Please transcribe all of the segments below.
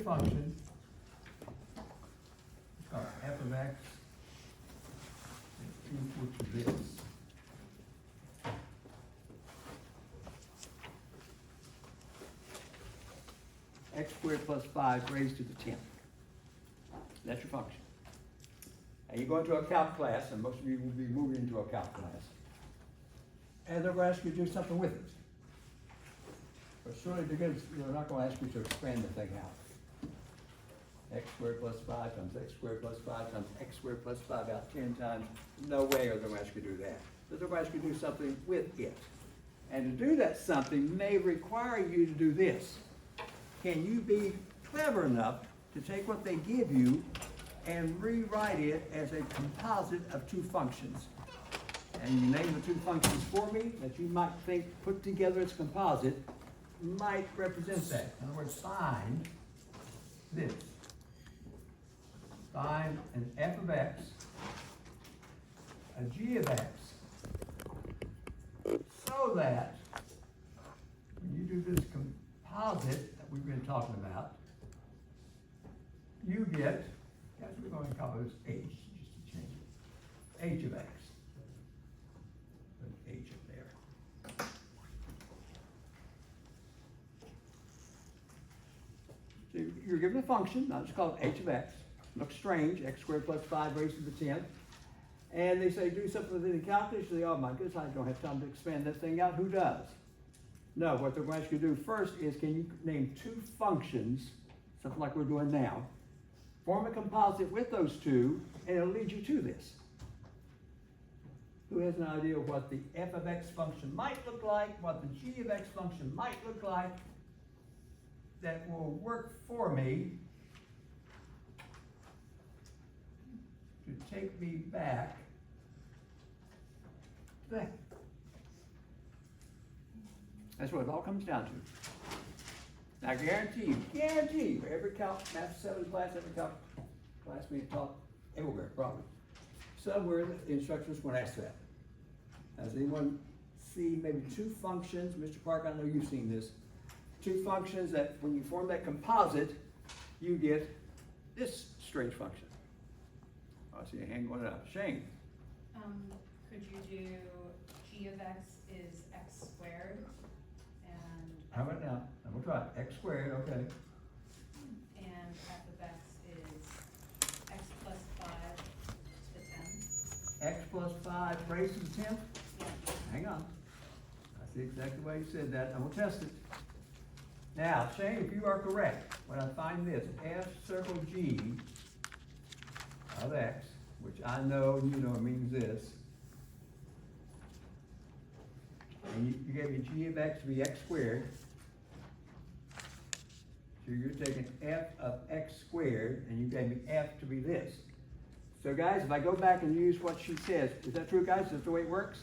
function. It's called f of x is equal to this. X squared plus 5 raised to the 10th. That's your function. And you go into a calc class, and most of you will be moving into a calc class. And they're going to ask you to do something with it. But surely they're not going to ask you to expand the thing out. X squared plus 5 times x squared plus 5 times x squared plus 5 out 10 times. No way are they going to ask you to do that. But they're going to ask you to do something with it. And to do that something may require you to do this. Can you be clever enough to take what they give you and rewrite it as a composite of two functions? And you name the two functions for me that you might think put together as composite might represent that. In other words, find this. Find an f of x, a g of x, so that when you do this composite that we've been talking about, you get, guys, we're going to call this h, just to change it, h of x. Put h up there. So you're given a function, I'll just call it h of x. Looks strange, x squared plus 5 raised to the 10th. And they say do something with it in calculus. You say, oh my goodness, I don't have time to expand that thing out. Who does? No, what they're going to ask you to do first is, can you name two functions, something like we're doing now, form a composite with those two, and it'll lead you to this. Who has an idea of what the f of x function might look like, what the g of x function might look like, that will work for me to take me back to that? That's what it all comes down to. Now, guarantee you, for every MATH2 class, every calc class being taught everywhere, probably, somewhere the instructor's going to ask that. Does anyone see maybe two functions? Mr. Park, I know you've seen this. Two functions that when you form that composite, you get this strange function. I see a hand going up. Shane. Could you do g of x is x squared and How about now? And we'll try it. X squared, okay. and f of x is x plus 5 to the 10th? X plus 5 raised to the 10th? Yeah. Hang on. I see exactly why you said that. I will test it. Now, Shane, if you are correct, when I find this, f circle g of x, which I know you know means this, and you gave me g of x to be x squared, so you're taking f of x squared, and you gave me f to be this. So guys, if I go back and use what she says, is that true, guys? Is that the way it works?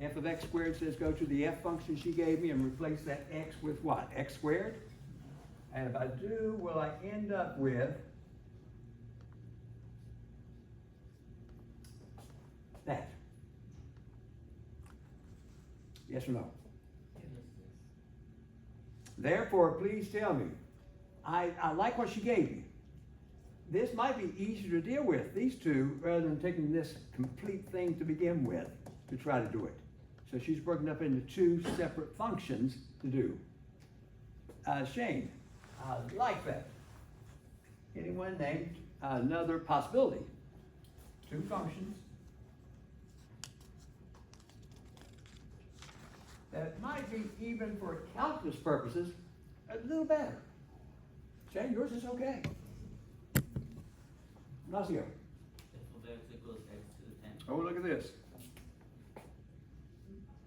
F of x squared says go to the f function she gave me and replace that x with what? X squared? And if I do, will I end up with that? Yes or no? Therefore, please tell me, I like what she gave me. This might be easier to deal with, these two, rather than taking this complete thing to begin with to try to do it. So she's broken up into two separate functions to do. Shane, I like that. Anyone name another possibility? Two functions that might be, even for calculus purposes, a little better. Shane, yours is okay. Ignacio. F of x equals x to the 10. Oh, look at this.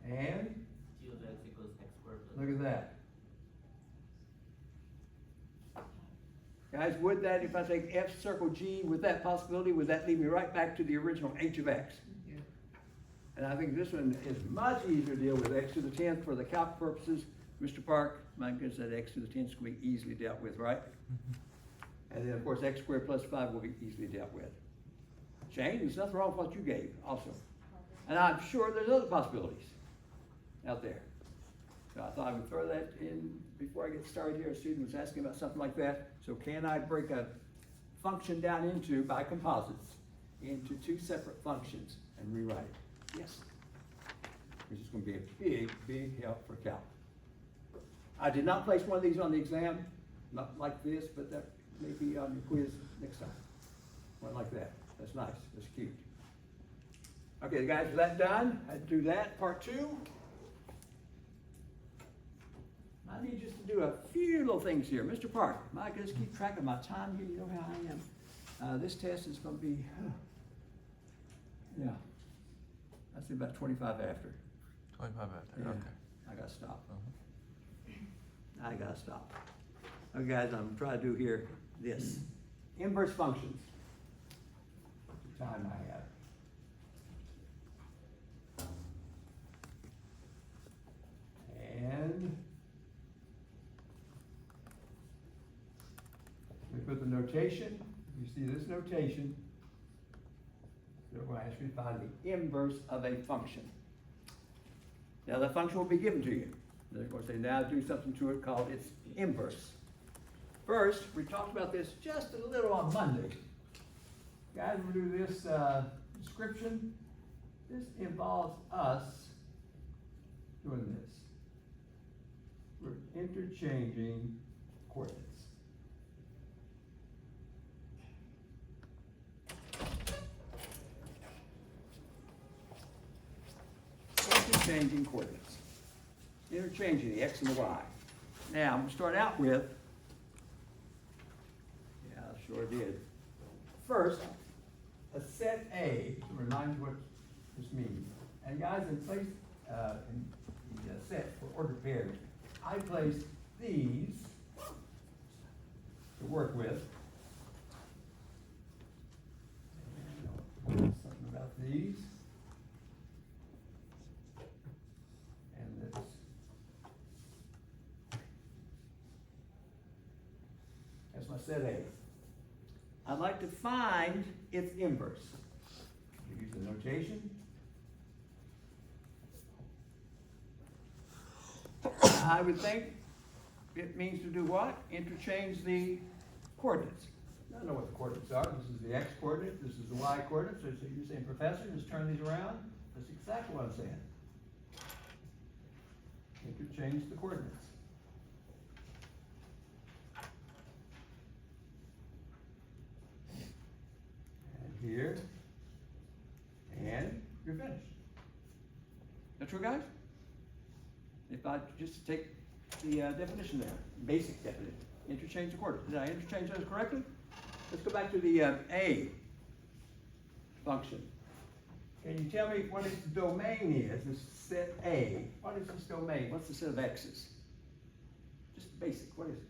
And G of x equals x squared plus. look at that. Guys, would that, if I take f circle g with that possibility, would that lead me right back to the original h of x? Yeah. And I think this one is much easier to deal with x to the 10th for the calc purposes. Mr. Park, my goodness, that x to the 10th is going to be easily dealt with, right? And then, of course, x squared plus 5 will be easily dealt with. Shane, there's nothing wrong with what you gave also. And I'm sure there's other possibilities out there. So I thought I would throw that in before I get started here. A student was asking about something like that. So can I break a function down into, by composites, into two separate functions and rewrite it? Yes. Which is going to be a big, big help for calc. I did not place one of these on the exam, not like this, but that may be on your quiz next time. One like that. That's nice. That's cute. Okay, guys, is that done? I do that, part two. I need just to do a few little things here. Mr. Park, I can just keep track of my time here. You know how I am. This test is going to be, yeah, I'd say about 25 after. 25 after, Yeah, okay. I gotta stop. Uh-huh. I gotta stop. Okay, guys, I'm trying to do here this. Inverse functions. The time I have. And we put the notation. You see this notation. So we're going to ask you to find the inverse of a function. Now the function will be given to you. They're going to say, now do something to it called its inverse. First, we talked about this just a little on Monday. Guys, we'll do this description. This involves us doing this. We're interchanging coordinates. Interchanging coordinates. Interchanging the x and the y. Now, I'm going to start out with, yeah, I sure did. First, a set A, to remind you what this means. And guys, in place, in the set for ordered pairs, I placed these to work with. And something about these. And this. That's my set A. I'd like to find its inverse. You use the notation. I would think it means to do what? Interchange the coordinates. I don't know what the coordinates are. This is the x coordinate, this is the y coordinate. So you're saying, Professor, just turn these around? That's exactly what I'm saying. Interchange the coordinates. And here, and you're finished. That's true, guys? If I just take the definition there, basic definition, interchange the coordinates. Did I interchange those correctly? Let's go back to the A function. Can you tell me what its domain is? This set A. What is this domain? What's the set of x's? Just basic. What is it?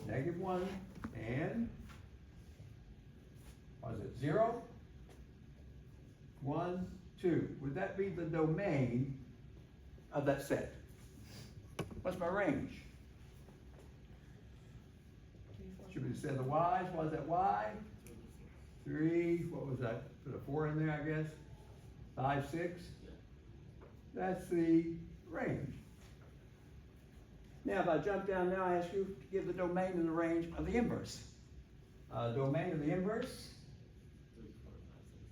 -1 and what is it? 0, 1, 2. Would that be the domain of that set? What's my range? Should be the set of the y's. What is that y? 3. What was that? Put a 4 in there, I guess. 5, 6. That's the range. Now, if I jump down now, I ask you to give the domain and the range of the inverse. Domain of the inverse.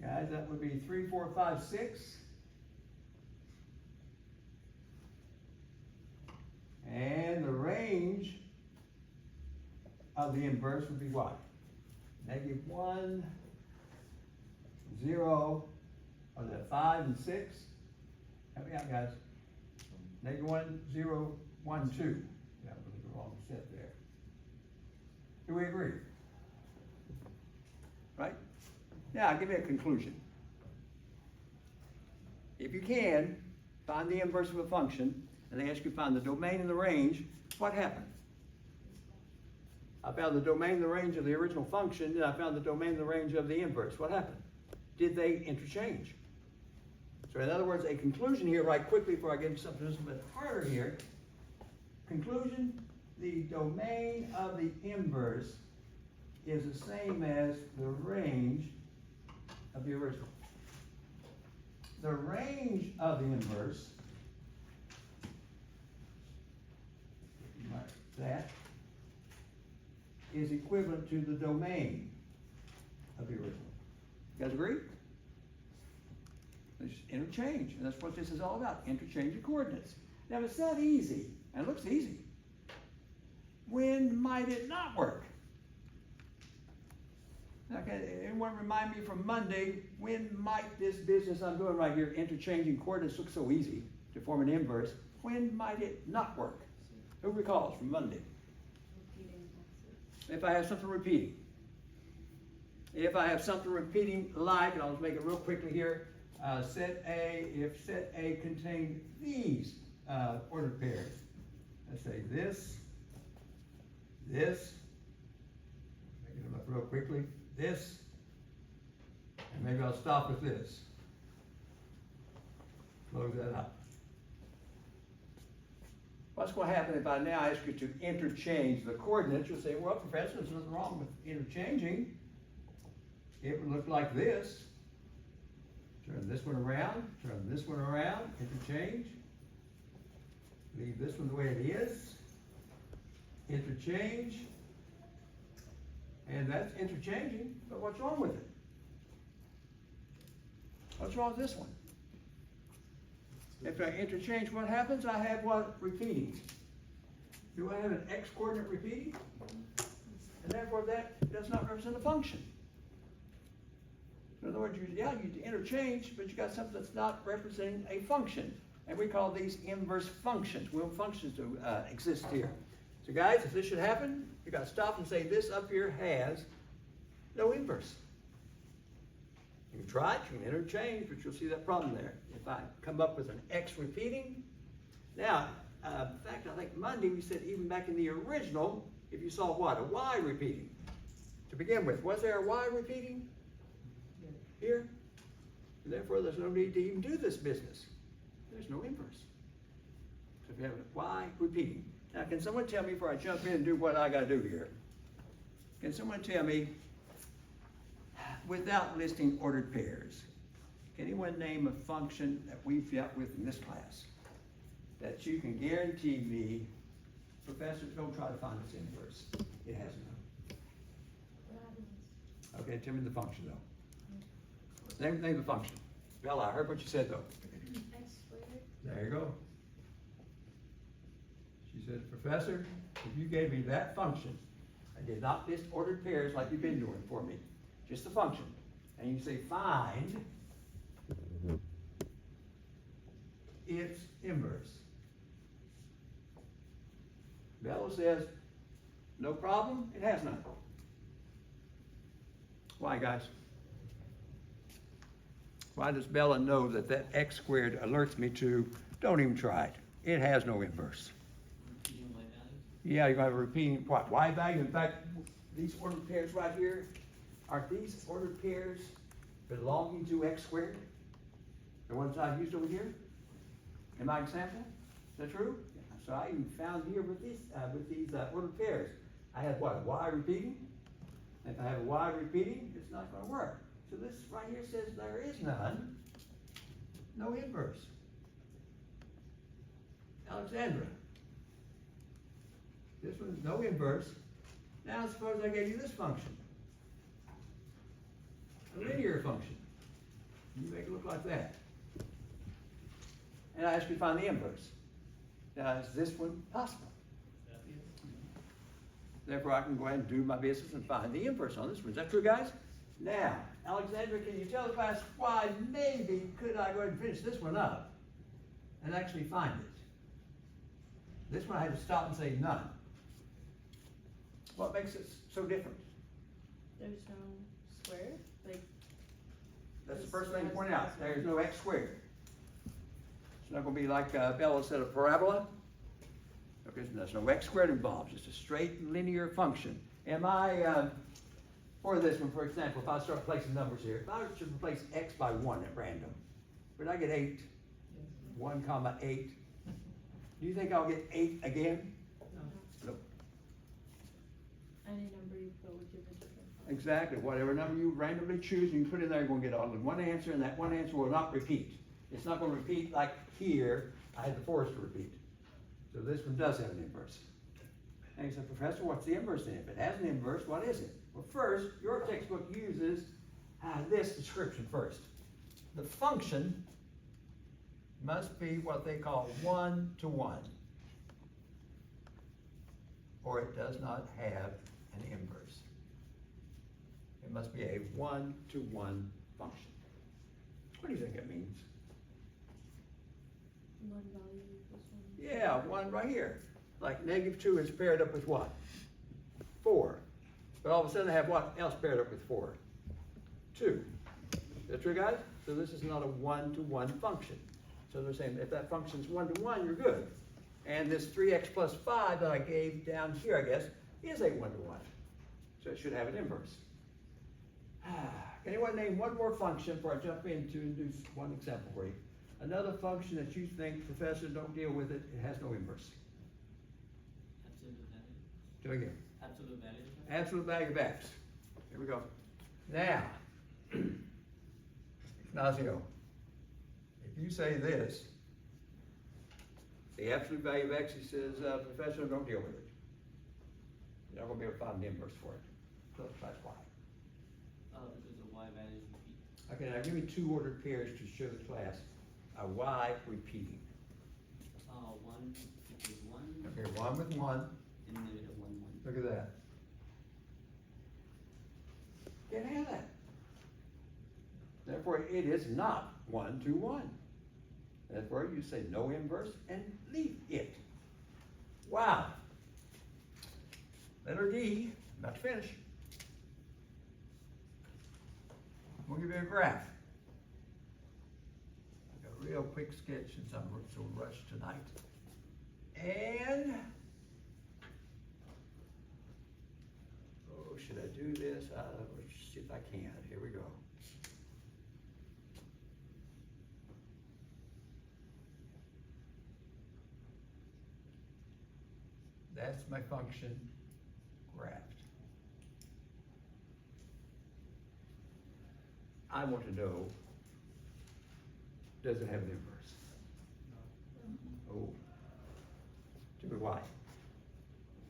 Guys, that would be 3, 4, 5, 6. And the range of the inverse would be what? -1, 0, or is that 5 and 6? Help me out, guys. -1, 0, 1, 2. Yeah, I put the wrong set there. Do we agree? Right? Now, I'll give you a conclusion. If you can, find the inverse of a function, and they ask you to find the domain and the range, what happened? I found the domain and the range of the original function, and I found the domain and the range of the inverse. What happened? Did they interchange? So in other words, a conclusion here, right quickly before I get into something just a bit harder here. Conclusion, the domain of the inverse is the same as the range of the original. The range of the inverse that is equivalent to the domain of the original. You guys agree? It's interchange, and that's what this is all about, interchange of coordinates. Now, if it's that easy, and it looks easy, when might it not work? Okay, anyone remind me from Monday, when might this business I'm doing right here, interchanging coordinates, look so easy to form an inverse, when might it not work? Who recalls from Monday? Repeating x's. If I have something repeating. If I have something repeating like, and I'll just make it real quickly here, set A, if set A contained these ordered pairs, let's say this, make it look real quickly, this, and maybe I'll stop with this. Close that up. What's going to happen if I now ask you to interchange the coordinates? You'll say, well, Professor, there's nothing wrong with interchanging. It would look like this. Turn this one around, turn this one around, interchange. Leave this one the way it is. Interchange. And that's interchanging, but what's wrong with it? What's wrong with this one? If I interchange, what happens? I have what? Repeating. Do I have an x coordinate repeating? And therefore that does not represent a function. In other words, you interchange, but you got something that's not representing a function. And we call these inverse functions. We want functions to exist here. So guys, if this should happen, you got to stop and say this up here has no inverse. You can try it, you can interchange, but you'll see that problem there. If I come up with an x repeating, now, in fact, I think Monday we said even back in the original, if you saw what? A y repeating. To begin with, was there a y repeating? Here? And therefore, there's no need to even do this business. There's no inverse. So if you have a y repeating. Now, can someone tell me before I jump in and do what I got to do here? Can someone tell me, without listing ordered pairs, can anyone name a function that we've dealt with in this class that you can guarantee me, Professor, don't try to find its inverse. It has none. Okay, tell me the function though. Name the function. Bella, I heard what you said though. X squared. There you go. She said, Professor, if you gave me that function, I did not list ordered pairs like you've been doing for me, just the function, and you say find its inverse. Bella says, no problem, it has none. Why, guys? Why does Bella know that that x squared alerts me to, don't even try it. It has no inverse. Repeating y value? Yeah, you're going to have a repeating what? Y value. In fact, these ordered pairs right here, are these ordered pairs belonging to x squared? The ones I've used over here? In my example? Is that true? So I even found here with these ordered pairs, I have what? Y repeating? If I have a y repeating, it's not going to work. So this right here says there is none, no inverse. Alexandra, this one's no inverse. Now suppose I gave you this function, a linear function. You make it look like that. And I ask you to find the inverse. Now is this one possible? Therefore I can go ahead and do my business and find the inverse on this one. Is that true, guys? Now, Alexandra, can you tell the class why maybe could I go ahead and finish this one up and actually find it? This one I had to stop and say none. What makes it so different? There's no square, like. That's the first thing to point out. There's no x squared. It's not going to be like Bella said, a parabola. Okay, so there's no x squared involved. It's a straight linear function. Am I, for this one, for example, if I start placing numbers here, if I were to replace x by 1 at random, would I get 8? 1 comma 8. Do you think I'll get 8 again? No. Any number you put would give a different. Exactly. Whatever number you randomly choose and you put in there, you're going to get only one answer, and that one answer will not repeat. It's not going to repeat like here, I had the forest to repeat. So this one does have an inverse. And he said, Professor, what's the inverse then? If it has an inverse, what is it? Well, first, your textbook uses this description first. The function must be what they call 1-to-1, or it does not have an inverse. It must be a 1-to-1 function. What do you think it means? One value equals one. Yeah, 1 right here. Like -2 is paired up with what? 4. But all of a sudden I have what else paired up with 4? 2. Is that true, guys? So this is not a 1-to-1 function. So they're saying if that function's 1-to-1, you're good. And this 3x plus 5 that I gave down here, I guess, is a 1-to-1. So it should have an inverse. Can anyone name one more function before I jump into and do one example for you? Another function that you think, Professor, don't deal with it, it has no inverse. Absolute value. Do it again. Absolute value. Absolute value of x. Here we go. Now, Ignacio, if you say this, the absolute value of x, he says, Professor, don't deal with it. You're not going to be able to find an inverse for it. So that's why. Because the y values repeat. Okay, now give me 2 ordered pairs to show the class a y repeating. 1 equals 1. Okay, 1 with 1. And negative 1, 1. Look at that. Can't have that. Therefore, it is not 1-to-1. Therefore, you say no inverse and leave it. Wow. Letter D, not finished. We'll give you a graph. A real quick sketch since I'm so rushed tonight. And, oh, should I do this? Let's see if I can. Here we go. That's my function graphed. I want to know, does it have an inverse? Oh. Tell me why.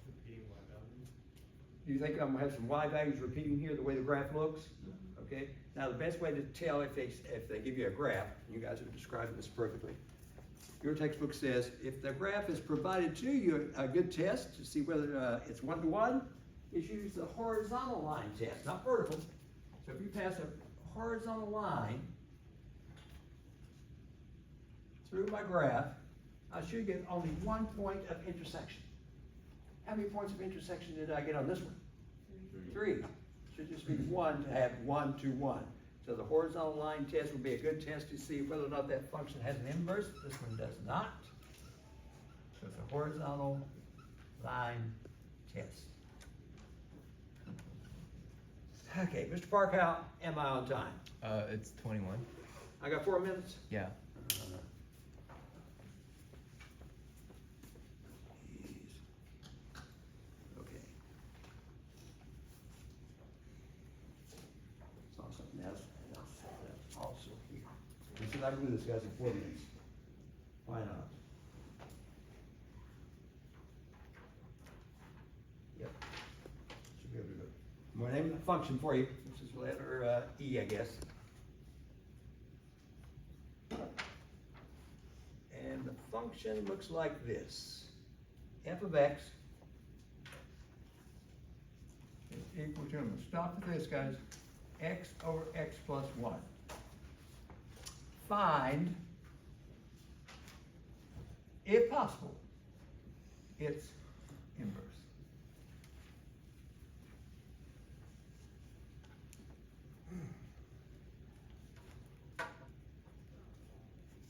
Repeating y values. Do you think I'm gonna have some y values repeating here the way the graph looks? Okay. Now the best way to tell if they give you a graph, you guys have described this perfectly. Your textbook says if the graph is provided to you, a good test to see whether it's 1-to-1 is use the horizontal line test, not vertical. So if you pass a horizontal line through my graph, I should get only 1 point of intersection. How many points of intersection did I get on this one? 3. Should just be 1 to have 1-to-1. So the horizontal line test would be a good test to see whether or not that function has an inverse. This one does not. So it's a horizontal line test. Okay, Mr. Park, how am I on time? It's 21. I got 4 minutes? Yeah. Jeez. Okay. Saw something else, and I'll set that also here. He said I can do this, guys, in 4 minutes. Why not? Yep. Should be able to do it. I'm gonna name the function for you. This is letter E, I guess. And the function looks like this. F of x is equal to, I'm gonna stop at this, guys, x over x plus 1. Find, if possible, its inverse.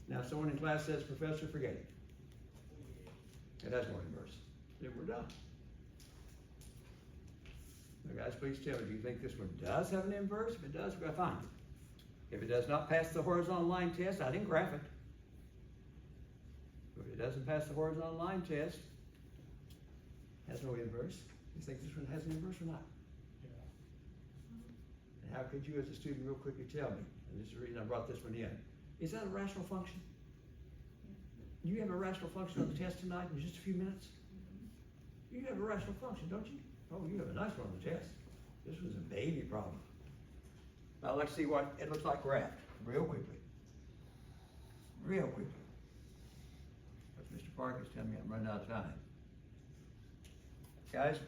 Now, if someone in class says, Professor, forget it. It has no inverse. Then we're done. Now, guys, please tell me, do you think this one does have an inverse? If it does, we're gonna find it. If it does not pass the horizontal line test, I didn't graph it. If it doesn't pass the horizontal line test, has no inverse. You think this one has an inverse or not? Yeah. And how could you as a student real quickly tell me, and this is the reason I brought this one in, is that a rational function? You have a rational function on the test tonight in just a few minutes? You have a rational function, don't you? Oh, you have a nice one on the test. This was a baby problem. Now let's see what it looks like graphed, real quickly. Real quickly. But Mr. Parker's telling me I'm running out of time. Guys,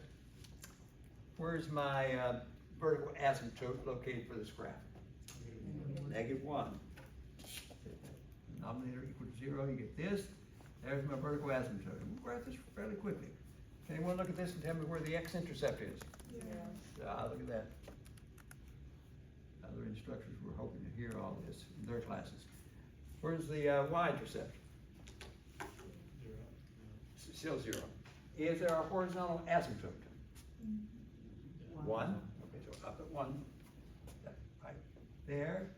where's my vertical asymptote located for this graph? -1. Denominator equal to 0, you get this. There's my vertical asymptote. We'll graph this fairly quickly. Can anyone look at this and tell me where the x-intercept is? Look at that. Other instructors were hoping to hear all this in their classes. Where's the y-intercept? 0. Still 0. Is there a horizontal asymptote? 1. Okay, so up at 1. That right there.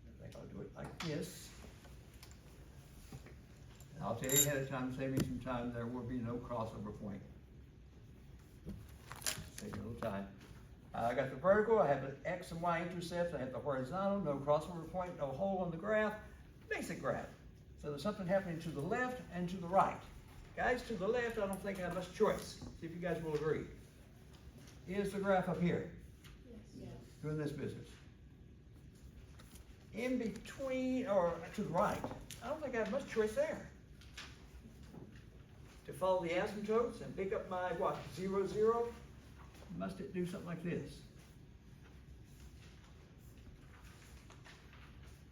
I think I'll do it like this. And I'll tell you ahead of time, save me some time, there will be no crossover point. Save me a little time. I got the vertical, I have the x and y intercepts, I have the horizontal, no crossover point, no hole on the graph, basic graph. So there's something happening to the left and to the right. Guys, to the left, I don't think I have much choice. See if you guys will agree. Is the graph up here? Yes. Doing this business. In between, or to the right, I don't think I have much choice there. To follow the asymptotes and pick up my, what, 0, 0? Must it do something like this?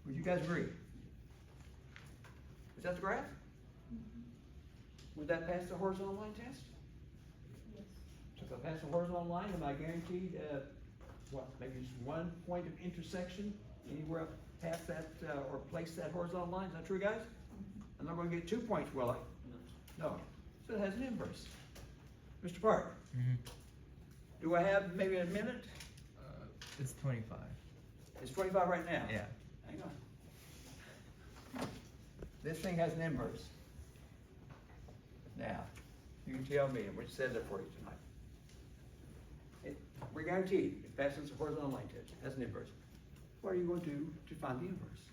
Would you guys agree? Is that the graph? Would that pass the horizontal line test? Yes. So if I pass the horizontal line, am I guaranteed, what, maybe just one point of intersection anywhere up past that, or place that horizontal line? Is that true, guys? I'm not gonna get 2 points, will I? No. So it has an inverse. Mr. Park, do I have maybe a minute? It's 25. It's 25 right now. Yeah. Hang on. This thing has an inverse. Now, you can tell me, which says it for you tonight. We're guaranteed, it passes the horizontal line test, it has an inverse. What are you going to do to find the inverse?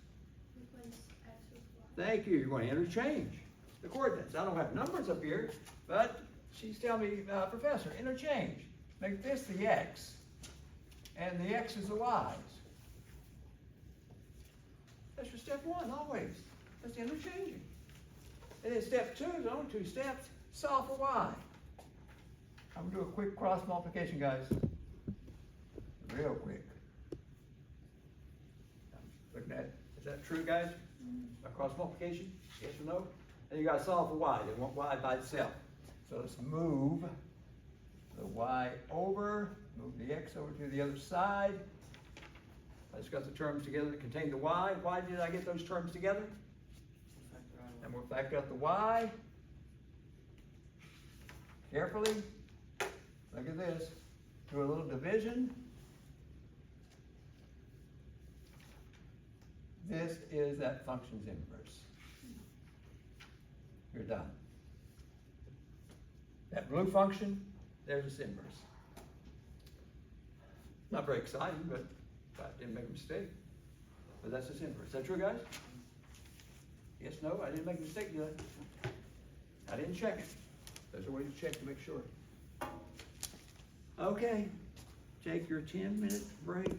Replace x with y. Thank you, you're going to interchange the coordinates. I don't have numbers up here, but she's telling me, Professor, interchange. Make this the x, and the x is the y's. That's your step 1, always. That's the interchanging. And then step 2, there's only 2 steps, solve for y. I'm gonna do a quick cross multiplication, guys. Real quick. Looking at, is that true, guys? A cross multiplication, yes or no? And you gotta solve for y, they want y by itself. So let's move the y over, move the x over to the other side. I just got the terms together that contain the y. Why did I get those terms together? And we'll factor out the y. Carefully. Look at this. Do a little division. This is that function's inverse. You're done. That blue function, there's its inverse. Not very exciting, but I didn't make a mistake. But that's its inverse. Is that true, guys? Yes, no, I didn't make a mistake, did I? I didn't check it. There's a way to check to make sure. Okay, take your 10-minute break.